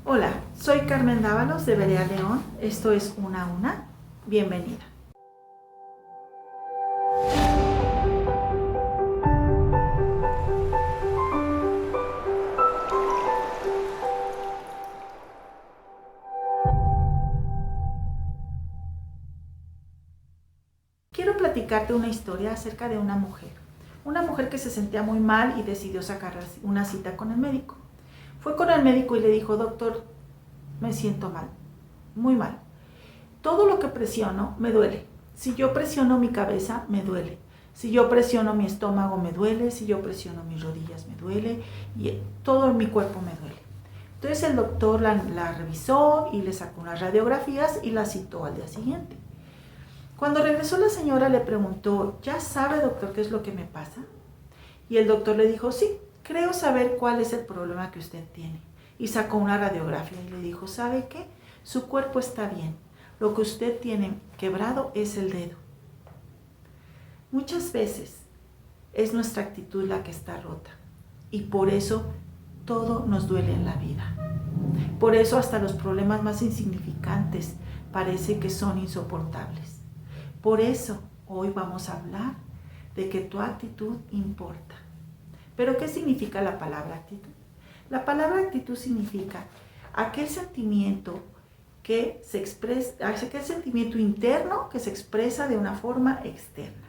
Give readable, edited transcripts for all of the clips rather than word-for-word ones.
Hola, soy Carmen Dávalos de Berea León. Esto es Una a Una. Bienvenida. Quiero platicarte una historia acerca de una mujer. Una mujer que se sentía muy mal y decidió sacar una cita con el médico. Fue con el médico y le dijo: doctor, me siento mal, muy mal. Todo lo que presiono me duele. Si yo presiono mi cabeza, me duele. Si yo presiono mi estómago, me duele. Si yo presiono mis rodillas, me duele. Y todo mi cuerpo me duele. Entonces el doctor la revisó y le sacó unas radiografías y la citó al día siguiente. Cuando regresó la señora le preguntó: ¿ya sabe, doctor, qué es lo que me pasa? Y el doctor le dijo: sí, creo saber cuál es el problema que usted tiene. Y sacó una radiografía y le dijo: ¿sabe qué? Su cuerpo está bien. Lo que usted tiene quebrado es el dedo. Muchas veces es nuestra actitud la que está rota. Y por eso todo nos duele en la vida. Por eso hasta los problemas más insignificantes parece que son insoportables. Por eso hoy vamos a hablar de que tu actitud importa. ¿Pero qué significa la palabra actitud? La palabra actitud significa aquel sentimiento que se expresa, aquel sentimiento interno que se expresa de una forma externa.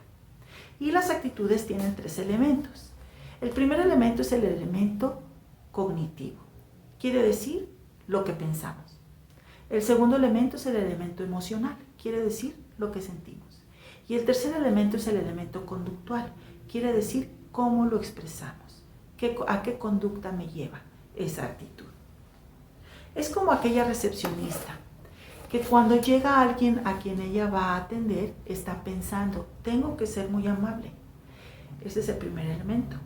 Y las actitudes tienen 3 elementos. El primer elemento es el elemento cognitivo. Quiere decir lo que pensamos. El segundo elemento es el elemento emocional. Quiere decir lo que sentimos. Y el tercer elemento es el elemento conductual. Quiere decir cómo lo expresamos. ¿A qué conducta me lleva esa actitud? Es como aquella recepcionista que cuando llega alguien a quien ella va a atender, está pensando: tengo que ser muy amable. Ese es el primer elemento.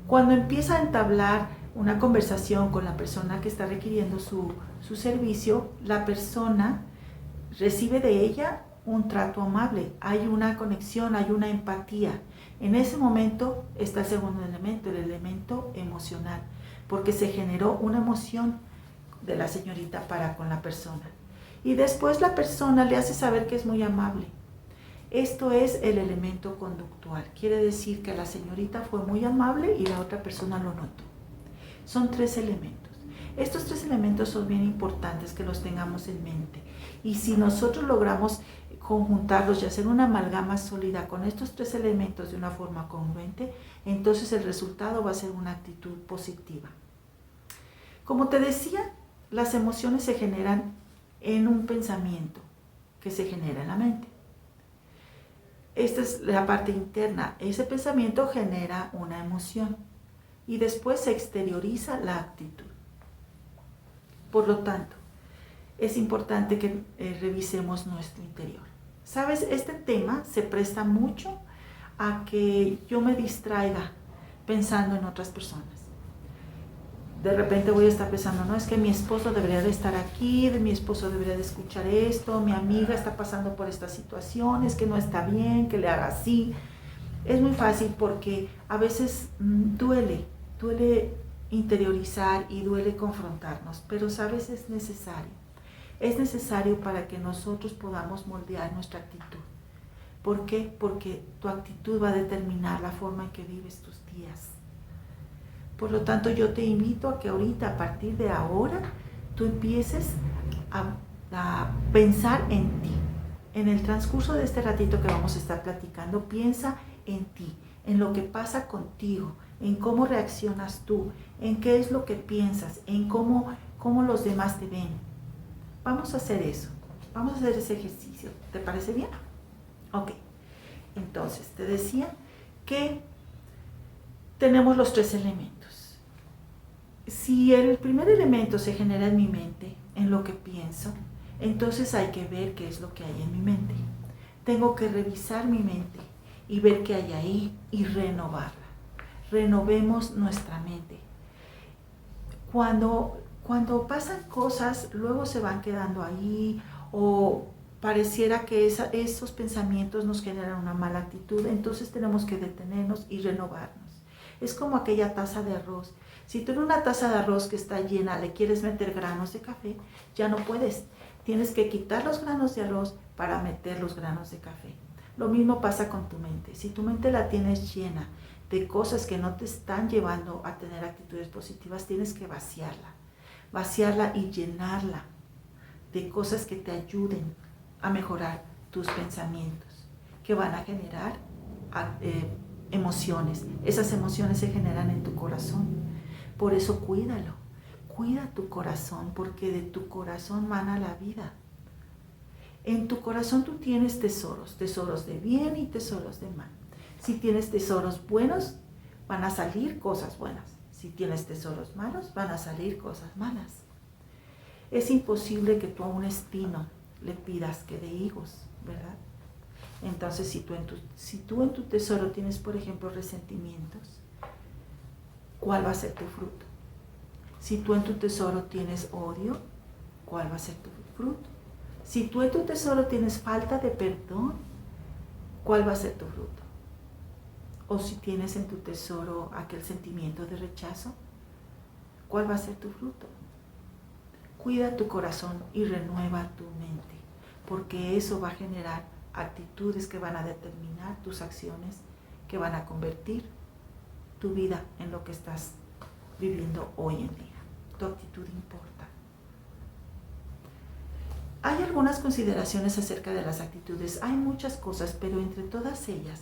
Cuando empieza a entablar una conversación con la persona que está requiriendo su servicio, la persona recibe de ella un trato amable, hay una conexión, hay una empatía. En ese momento está el segundo elemento, el elemento emocional, porque se generó una emoción de la señorita para con la persona. Y después la persona le hace saber que es muy amable. Esto es el elemento conductual. Quiere decir que la señorita fue muy amable y la otra persona lo notó. Son 3 elementos. Estos 3 elementos son bien importantes que los tengamos en mente. Y si nosotros logramos conjuntarlos y hacer una amalgama sólida con estos 3 elementos de una forma congruente, entonces el resultado va a ser una actitud positiva. Como te decía, las emociones se generan en un pensamiento que se genera en la mente. Esta es la parte interna. Ese pensamiento genera una emoción y después se exterioriza la actitud. Por lo tanto, es importante que revisemos nuestro interior. ¿Sabes? Este tema se presta mucho a que yo me distraiga pensando en otras personas. De repente voy a estar pensando: no, es que mi esposo debería de estar aquí, mi esposo debería de escuchar esto, mi amiga está pasando por esta situación, es que no está bien, que le haga así. Es muy fácil porque a veces duele interiorizar y duele confrontarnos, pero sabes, es necesario. Es necesario para que nosotros podamos moldear nuestra actitud. ¿Por qué? Porque tu actitud va a determinar la forma en que vives tus días. Por lo tanto, yo te invito a que ahorita, a partir de ahora, tú empieces a pensar en ti. En el transcurso de este ratito que vamos a estar platicando, piensa en ti, en lo que pasa contigo, en cómo reaccionas tú, en qué es lo que piensas, en cómo los demás te ven. Vamos a hacer eso, vamos a hacer ese ejercicio. ¿Te parece bien? Ok, entonces te decía que tenemos los 3 elementos. Si el primer elemento se genera en mi mente, en lo que pienso, entonces hay que ver qué es lo que hay en mi mente. Tengo que revisar mi mente y ver qué hay ahí y renovarla. Renovemos nuestra mente. Cuando pasan cosas, luego se van quedando ahí o pareciera que esos pensamientos nos generan una mala actitud, entonces tenemos que detenernos y renovarnos. Es como aquella taza de arroz. Si tú en una taza de arroz que está llena le quieres meter granos de café, ya no puedes. Tienes que quitar los granos de arroz para meter los granos de café. Lo mismo pasa con tu mente. Si tu mente la tienes llena de cosas que no te están llevando a tener actitudes positivas, tienes que vaciarla y llenarla de cosas que te ayuden a mejorar tus pensamientos, que van a generar emociones. Esas emociones se generan en tu corazón. Por eso cuídalo. Cuida tu corazón, porque de tu corazón mana la vida. En tu corazón tú tienes tesoros de bien y tesoros de mal. Si tienes tesoros buenos, van a salir cosas buenas. Si tienes tesoros malos, van a salir cosas malas. Es imposible que tú a un espino le pidas que dé higos, ¿verdad? Entonces, si tú en tu tesoro tienes, por ejemplo, resentimientos, ¿cuál va a ser tu fruto? Si tú en tu tesoro tienes odio, ¿cuál va a ser tu fruto? Si tú en tu tesoro tienes falta de perdón, ¿cuál va a ser tu fruto? O si tienes en tu tesoro aquel sentimiento de rechazo, ¿cuál va a ser tu fruto? Cuida tu corazón y renueva tu mente, porque eso va a generar actitudes que van a determinar tus acciones, que van a convertir tu vida en lo que estás viviendo hoy en día. Tu actitud importa. Hay algunas consideraciones acerca de las actitudes. Hay muchas cosas, pero entre todas ellas,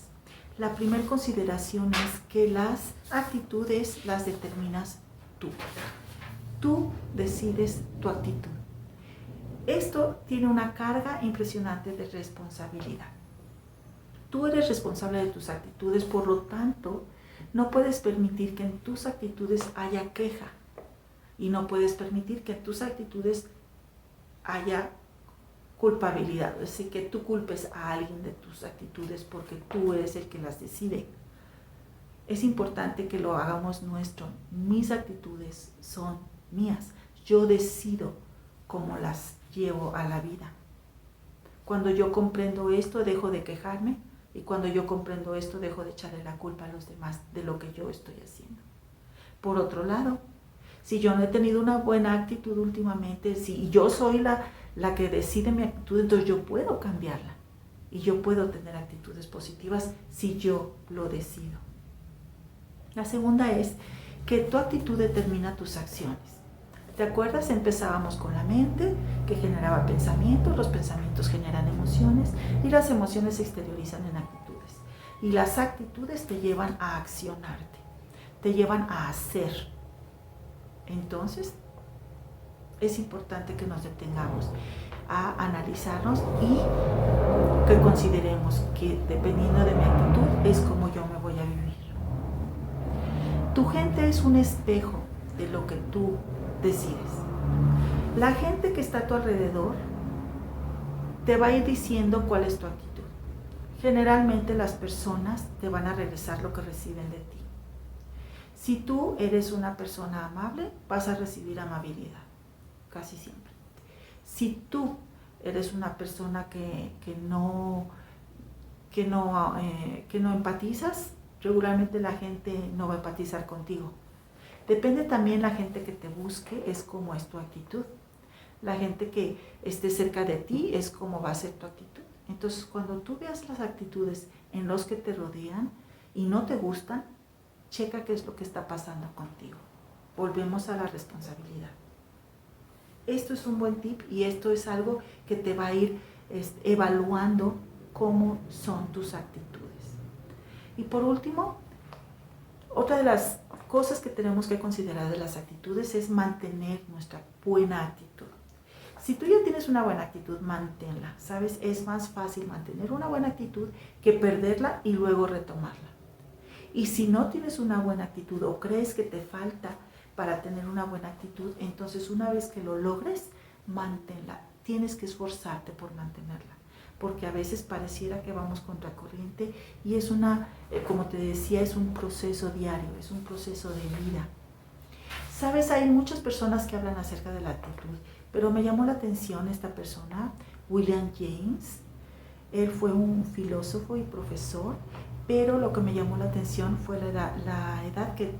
la primera consideración es que las actitudes las determinas tú. Tú decides tu actitud. Esto tiene una carga impresionante de responsabilidad. Tú eres responsable de tus actitudes, por lo tanto, no puedes permitir que en tus actitudes haya queja. Y no puedes permitir que en tus actitudes haya culpabilidad, es decir, que tú culpes a alguien de tus actitudes porque tú eres el que las decide. Es importante que lo hagamos nuestro. Mis actitudes son mías. Yo decido cómo las llevo a la vida. Cuando yo comprendo esto, dejo de quejarme, y cuando yo comprendo esto, dejo de echarle la culpa a los demás de lo que yo estoy haciendo. Por otro lado, si yo no he tenido una buena actitud últimamente, si yo soy la que decide mi actitud, entonces yo puedo cambiarla. Y yo puedo tener actitudes positivas si yo lo decido. La segunda es que tu actitud determina tus acciones. ¿Te acuerdas? Empezábamos con la mente, que generaba pensamientos, los pensamientos generan emociones y las emociones se exteriorizan en actitudes. Y las actitudes te llevan a accionarte, te llevan a hacer. Entonces, es importante que nos detengamos a analizarnos y que consideremos que dependiendo de mi actitud es como yo me voy a vivir. Tu gente es un espejo de lo que tú decides. La gente que está a tu alrededor te va a ir diciendo cuál es tu actitud. Generalmente las personas te van a regresar lo que reciben de ti. Si tú eres una persona amable, vas a recibir amabilidad, casi siempre. Si tú eres una persona que no empatizas, regularmente la gente no va a empatizar contigo. Depende también la gente que te busque, es como es tu actitud. La gente que esté cerca de ti es como va a ser tu actitud. Entonces, cuando tú veas las actitudes en los que te rodean y no te gustan, checa qué es lo que está pasando contigo. Volvemos a la responsabilidad. Esto es un buen tip y esto es algo que te va a ir evaluando cómo son tus actitudes. Y por último, otra de las cosas que tenemos que considerar de las actitudes es mantener nuestra buena actitud. Si tú ya tienes una buena actitud, manténla. ¿Sabes? Es más fácil mantener una buena actitud que perderla y luego retomarla. Y si no tienes una buena actitud o crees que te falta para tener una buena actitud, entonces una vez que lo logres, manténla. Tienes que esforzarte por mantenerla, porque a veces pareciera que vamos contracorriente y es como te decía, es un proceso diario, es un proceso de vida. Sabes, hay muchas personas que hablan acerca de la actitud, pero me llamó la atención esta persona, William James. Él fue un filósofo y profesor, pero lo que me llamó la atención fue la edad que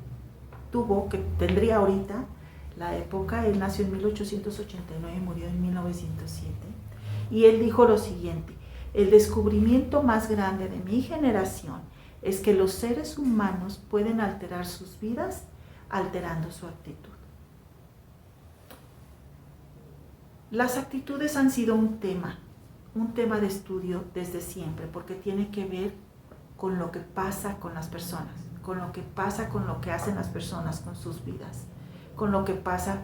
tuvo, que tendría ahorita la época. Él nació en 1889 y murió en 1907. Y él dijo lo siguiente: el descubrimiento más grande de mi generación es que los seres humanos pueden alterar sus vidas alterando su actitud. Las actitudes han sido un tema de estudio desde siempre, porque tiene que ver con lo que pasa con las personas, con lo que pasa con lo que hacen las personas con sus vidas, con lo que pasa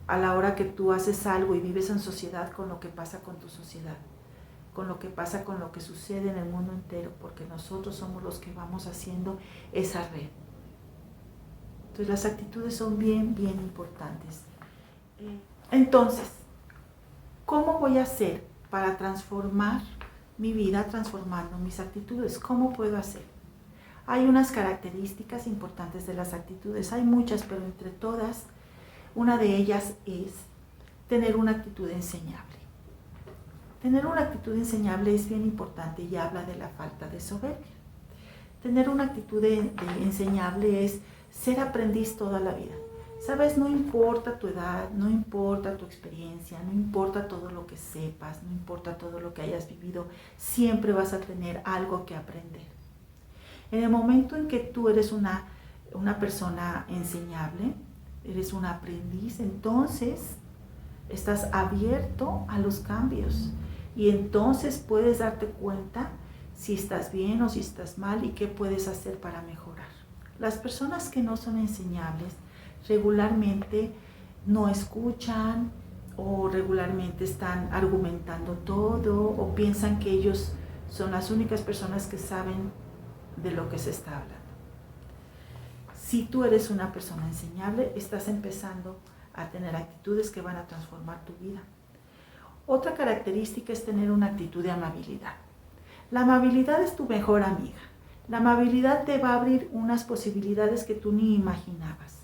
a la hora que tú haces algo y vives en sociedad, con lo que pasa con tu sociedad, con lo que pasa con lo que sucede en el mundo entero, porque nosotros somos los que vamos haciendo esa red. Entonces las actitudes son bien importantes. Entonces, ¿cómo voy a hacer para transformar mi vida transformando mis actitudes? ¿Cómo puedo hacer? Hay unas características importantes de las actitudes, hay muchas, pero entre todas, una de ellas es tener una actitud enseñable. Tener una actitud enseñable es bien importante y habla de la falta de soberbia. Tener una actitud enseñable es ser aprendiz toda la vida. ¿Sabes? No importa tu edad, no importa tu experiencia, no importa todo lo que sepas, no importa todo lo que hayas vivido, siempre vas a tener algo que aprender. En el momento en que tú eres una persona enseñable, eres un aprendiz, entonces estás abierto a los cambios y entonces puedes darte cuenta si estás bien o si estás mal y qué puedes hacer para mejorar. Las personas que no son enseñables regularmente no escuchan o regularmente están argumentando todo o piensan que ellos son las únicas personas que saben de lo que se está hablando. Si tú eres una persona enseñable, estás empezando a tener actitudes que van a transformar tu vida. Otra característica es tener una actitud de amabilidad. La amabilidad es tu mejor amiga. La amabilidad te va a abrir unas posibilidades que tú ni imaginabas.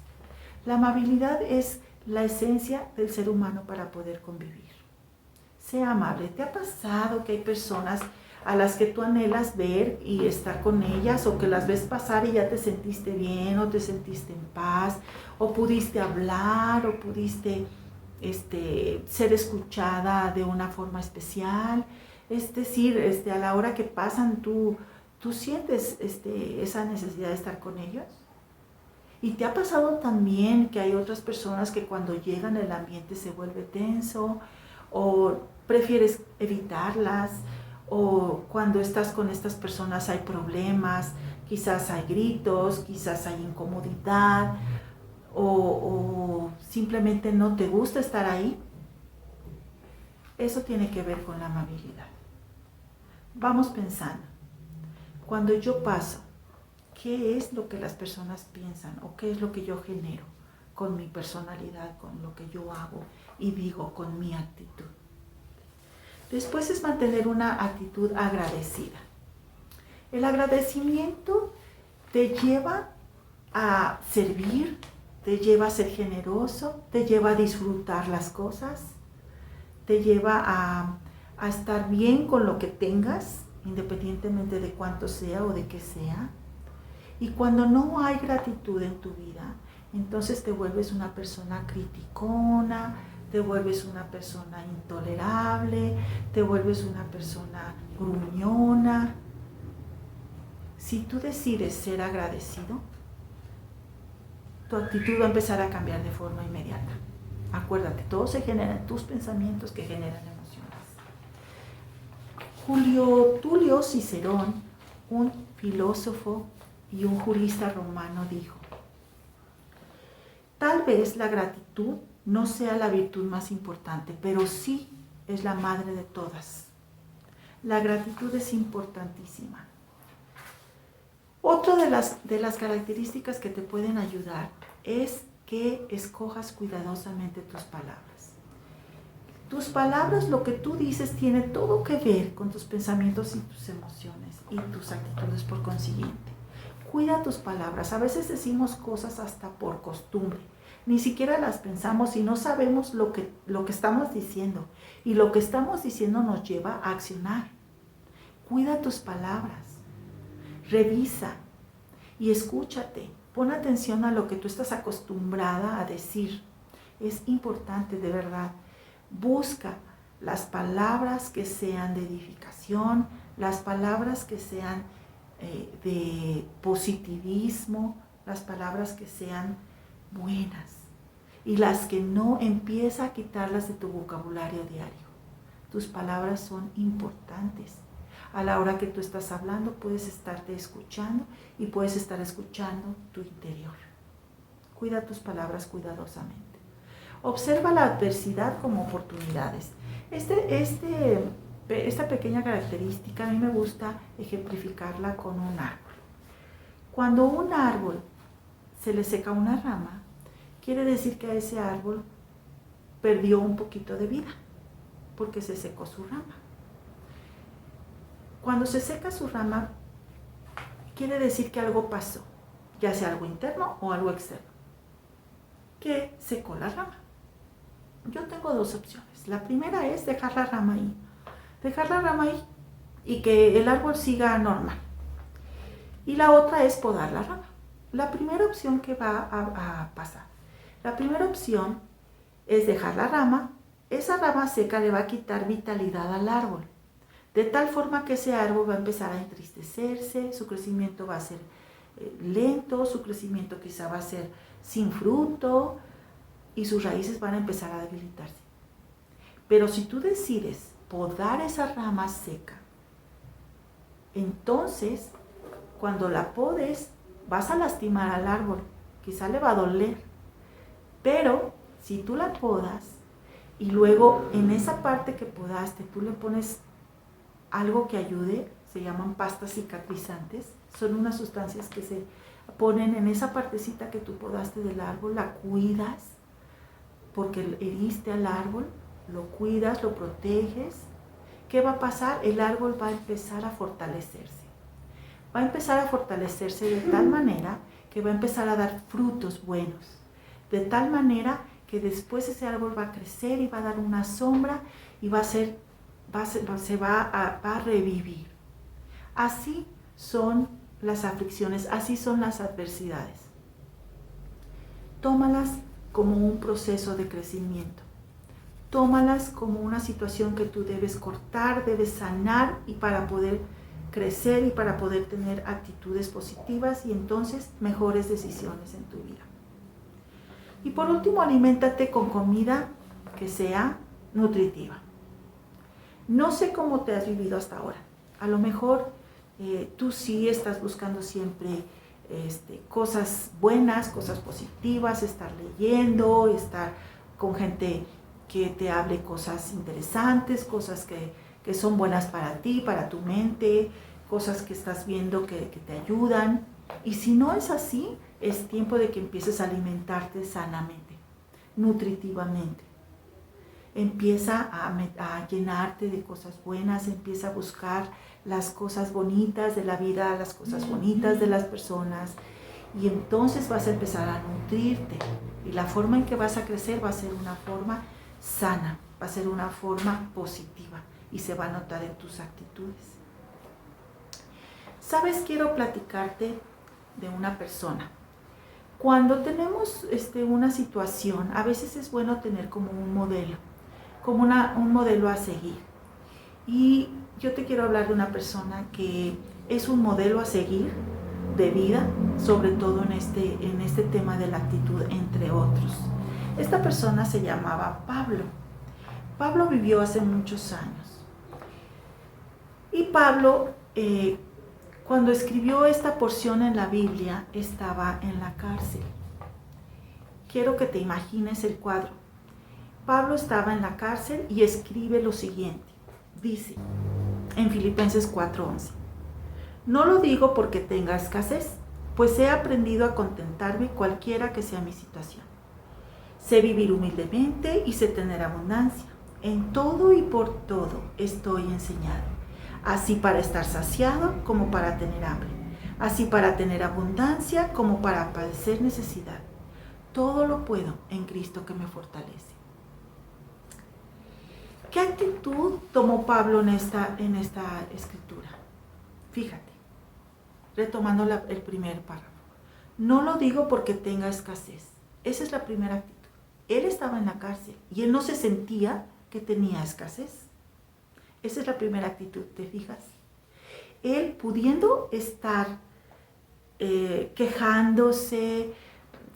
La amabilidad es la esencia del ser humano para poder convivir. Sea amable. ¿Te ha pasado que hay personas a las que tú anhelas ver y estar con ellas, o que las ves pasar y ya te sentiste bien o te sentiste en paz, o pudiste hablar o pudiste ser escuchada de una forma especial? Es decir, a la hora que pasan tú sientes esa necesidad de estar con ellos. ¿Y te ha pasado también que hay otras personas que cuando llegan el ambiente se vuelve tenso o prefieres evitarlas? O cuando estás con estas personas hay problemas, quizás hay gritos, quizás hay incomodidad, o simplemente no te gusta estar ahí. Eso tiene que ver con la amabilidad. Vamos pensando, cuando yo paso, ¿qué es lo que las personas piensan o qué es lo que yo genero con mi personalidad, con lo que yo hago y digo, con mi actitud? Después es mantener una actitud agradecida. El agradecimiento te lleva a servir, te lleva a ser generoso, te lleva a disfrutar las cosas, te lleva a estar bien con lo que tengas, independientemente de cuánto sea o de qué sea. Y cuando no hay gratitud en tu vida, entonces te vuelves una persona criticona, te vuelves una persona intolerable, te vuelves una persona gruñona. Si tú decides ser agradecido, tu actitud va a empezar a cambiar de forma inmediata. Acuérdate, todo se genera en tus pensamientos que generan emociones. Julio Tulio Cicerón, un filósofo y un jurista romano, dijo: tal vez la gratitud no sea la virtud más importante, pero sí es la madre de todas. La gratitud es importantísima. Otra de las características que te pueden ayudar es que escojas cuidadosamente tus palabras. Tus palabras, lo que tú dices, tiene todo que ver con tus pensamientos y tus emociones y tus actitudes por consiguiente. Cuida tus palabras. A veces decimos cosas hasta por costumbre. Ni siquiera las pensamos y no sabemos lo que estamos diciendo. Y lo que estamos diciendo nos lleva a accionar. Cuida tus palabras. Revisa y escúchate. Pon atención a lo que tú estás acostumbrada a decir. Es importante, de verdad. Busca las palabras que sean de edificación, las palabras que sean de positivismo, las palabras que sean buenas. Y las que no, empieza a quitarlas de tu vocabulario diario. Tus palabras son importantes. A la hora que tú estás hablando, puedes estarte escuchando y puedes estar escuchando tu interior. Cuida tus palabras cuidadosamente. Observa la adversidad como oportunidades. Esta pequeña característica a mí me gusta ejemplificarla con un árbol. Cuando un árbol se le seca una rama, quiere decir que a ese árbol perdió un poquito de vida, porque se secó su rama. Cuando se seca su rama, quiere decir que algo pasó, ya sea algo interno o algo externo, que secó la rama. Yo tengo dos opciones. La primera es dejar la rama ahí. Dejar la rama ahí y que el árbol siga normal. Y la otra es podar la rama. La primera opción que va a pasar. La primera opción es dejar la rama. Esa rama seca le va a quitar vitalidad al árbol. De tal forma que ese árbol va a empezar a entristecerse, su crecimiento va a ser lento, su crecimiento quizá va a ser sin fruto y sus raíces van a empezar a debilitarse. Pero si tú decides podar esa rama seca, entonces cuando la podes vas a lastimar al árbol, quizá le va a doler, pero si tú la podas y luego en esa parte que podaste tú le pones algo que ayude, se llaman pastas cicatrizantes, son unas sustancias que se ponen en esa partecita que tú podaste del árbol, la cuidas porque heriste al árbol, lo cuidas, lo proteges. ¿Qué va a pasar? El árbol va a empezar a fortalecerse. Va a empezar a fortalecerse de tal manera que va a empezar a dar frutos buenos. De tal manera que después ese árbol va a crecer y va a dar una sombra y va a revivir. Así son las aflicciones, así son las adversidades. Tómalas como un proceso de crecimiento. Tómalas como una situación que tú debes cortar, debes sanar y para poder crecer y para poder tener actitudes positivas y entonces mejores decisiones en tu vida. Y por último, aliméntate con comida que sea nutritiva. No sé cómo te has vivido hasta ahora. A lo mejor tú sí estás buscando siempre cosas buenas, cosas positivas, estar leyendo, estar con gente que te hable cosas interesantes, cosas que son buenas para ti, para tu mente, cosas que estás viendo que te ayudan. Y si no es así, es tiempo de que empieces a alimentarte sanamente, nutritivamente. Empieza a llenarte de cosas buenas, empieza a buscar las cosas bonitas de la vida, las cosas bonitas de las personas y entonces vas a empezar a nutrirte y la forma en que vas a crecer va a ser una forma sana, va a ser una forma positiva y se va a notar en tus actitudes. ¿Sabes? Quiero platicarte de una persona. Cuando tenemos una situación, a veces es bueno tener como un modelo, como un modelo a seguir. Y yo te quiero hablar de una persona que es un modelo a seguir de vida, sobre todo en este tema de la actitud, entre otros. Esta persona se llamaba Pablo. Pablo vivió hace muchos años. Y Pablo, cuando escribió esta porción en la Biblia, estaba en la cárcel. Quiero que te imagines el cuadro. Pablo estaba en la cárcel y escribe lo siguiente. Dice en Filipenses 4:11: no lo digo porque tenga escasez, pues he aprendido a contentarme cualquiera que sea mi situación. Sé vivir humildemente y sé tener abundancia. En todo y por todo estoy enseñado, así para estar saciado como para tener hambre, así para tener abundancia como para padecer necesidad. Todo lo puedo en Cristo que me fortalece. ¿Qué actitud tomó Pablo en esta escritura? Fíjate, retomando el primer párrafo. No lo digo porque tenga escasez. Esa es la primera actitud. Él estaba en la cárcel y él no se sentía que tenía escasez. Esa es la primera actitud, ¿te fijas? Él pudiendo estar quejándose,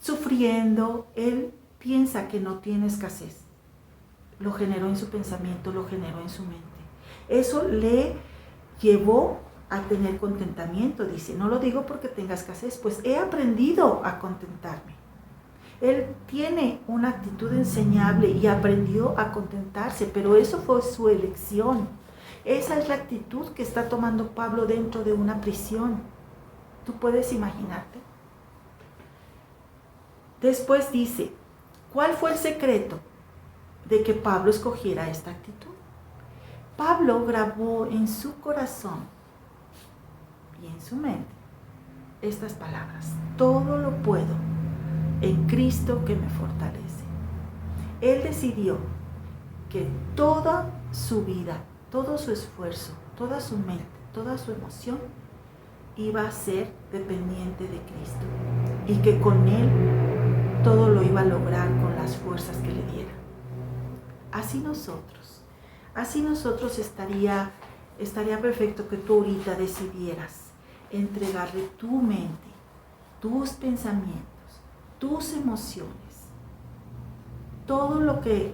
sufriendo, él piensa que no tiene escasez. Lo generó en su pensamiento, lo generó en su mente. Eso le llevó a tener contentamiento, dice. No lo digo porque tenga escasez, pues he aprendido a contentarme. Él tiene una actitud enseñable y aprendió a contentarse, pero eso fue su elección. Esa es la actitud que está tomando Pablo dentro de una prisión. ¿Tú puedes imaginarte? Después dice, ¿cuál fue el secreto de que Pablo escogiera esta actitud? Pablo grabó en su corazón y en su mente estas palabras: todo lo puedo en Cristo que me fortalece. Él decidió que toda su vida, todo su esfuerzo, toda su mente, toda su emoción iba a ser dependiente de Cristo y que con Él todo lo iba a lograr con las fuerzas que le diera. Así nosotros estaría perfecto que tú ahorita decidieras entregarle tu mente, tus pensamientos, tus emociones, todo lo que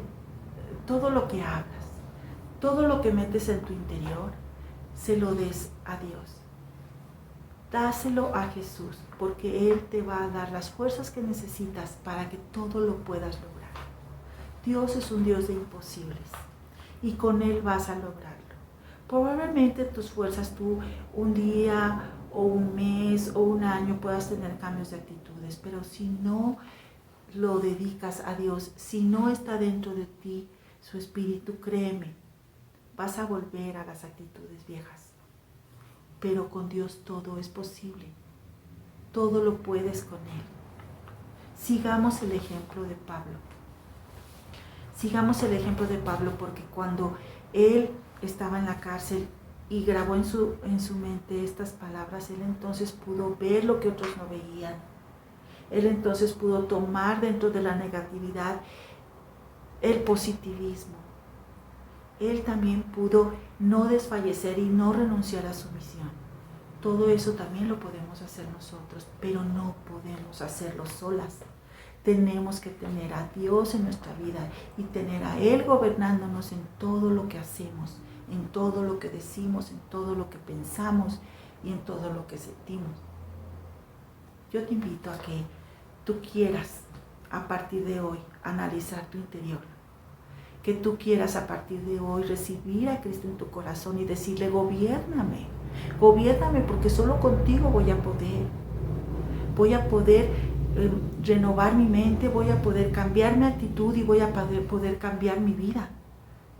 hablas, todo lo que metes en tu interior, se lo des a Dios. Dáselo a Jesús, porque Él te va a dar las fuerzas que necesitas para que todo lo puedas lograr. Dios es un Dios de imposibles y con Él vas a lograrlo. Probablemente tus fuerzas, tú un día o un mes o un año puedas tener cambios de actitudes, pero si no lo dedicas a Dios, si no está dentro de ti su espíritu, créeme, vas a volver a las actitudes viejas. Pero con Dios todo es posible. Todo lo puedes con Él. Sigamos el ejemplo de Pablo. Sigamos el ejemplo de Pablo, porque cuando él estaba en la cárcel y grabó en su mente estas palabras, él entonces pudo ver lo que otros no veían. Él entonces pudo tomar dentro de la negatividad el positivismo. Él también pudo no desfallecer y no renunciar a su misión. Todo eso también lo podemos hacer nosotros, pero no podemos hacerlo solas. Tenemos que tener a Dios en nuestra vida y tener a Él gobernándonos en todo lo que hacemos, en todo lo que decimos, en todo lo que pensamos y en todo lo que sentimos. Yo te invito a que tú quieras a partir de hoy analizar tu interior. Que tú quieras a partir de hoy recibir a Cristo en tu corazón y decirle: gobiérname porque solo contigo voy a poder renovar mi mente, voy a poder cambiar mi actitud y voy a poder cambiar mi vida.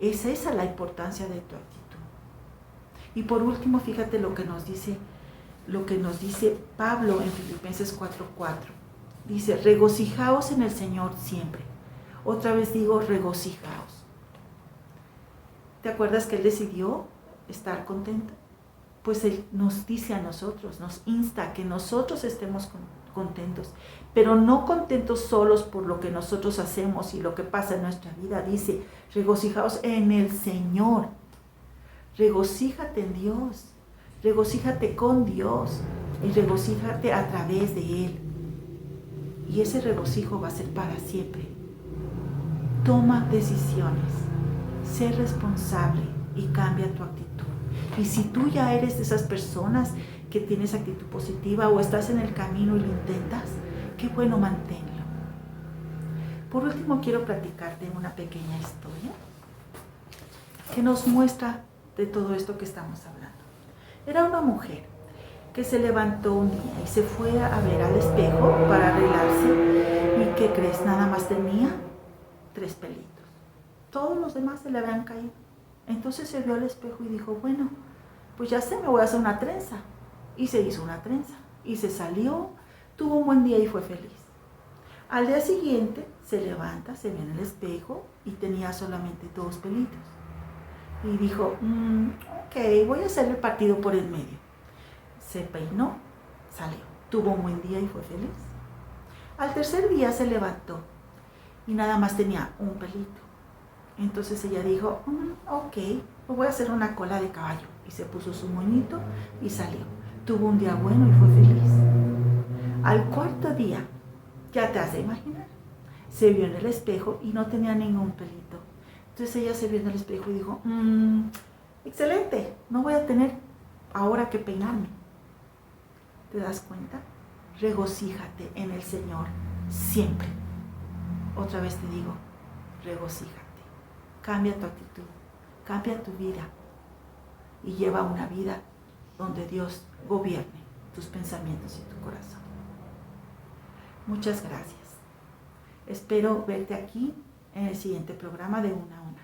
Esa es la importancia de tu actitud. Y por último, fíjate lo que nos dice Pablo en Filipenses 4:4. Dice: regocijaos en el Señor siempre. Otra vez digo, regocijaos. ¿Te acuerdas que Él decidió estar contento? Pues Él nos dice a nosotros, nos insta a que nosotros estemos contentos, pero no contentos solos por lo que nosotros hacemos y lo que pasa en nuestra vida. Dice: regocijaos en el Señor. Regocíjate en Dios, regocíjate con Dios y regocíjate a través de Él. Y ese regocijo va a ser para siempre. Toma decisiones, sé responsable y cambia tu actitud. Y si tú ya eres de esas personas que tienes actitud positiva o estás en el camino y lo intentas, qué bueno, manténlo. Por último, quiero platicarte una pequeña historia que nos muestra de todo esto que estamos hablando. Era una mujer que se levantó un día y se fue a ver al espejo para arreglarse. ¿Y qué crees? Nada más tenía 3 pelitos. Todos los demás se le habían caído. Entonces se vio al espejo y dijo: bueno, pues ya sé, me voy a hacer una trenza. Y se hizo una trenza. Y se salió, tuvo un buen día y fue feliz. Al día siguiente se levanta, se ve en el espejo y tenía solamente 2 pelitos. Y dijo: ok, voy a hacer el partido por el medio. Se peinó, salió. tuvo un buen día y fue feliz. Al tercer día se levantó y nada más tenía un pelito. Entonces ella dijo, ok, pues voy a hacer una cola de caballo. Y se puso su moñito y salió. Tuvo un día bueno y fue feliz. Al cuarto día, ya te has de imaginar, se vio en el espejo y no tenía ningún pelito. Entonces ella se vio en el espejo y dijo, excelente, no voy a tener ahora que peinarme. ¿Te das cuenta? Regocíjate en el Señor siempre. Otra vez te digo, regocíjate. Cambia tu actitud, cambia tu vida y lleva una vida donde Dios gobierne tus pensamientos y tu corazón. Muchas gracias. Espero verte aquí en el siguiente programa de Una a Una.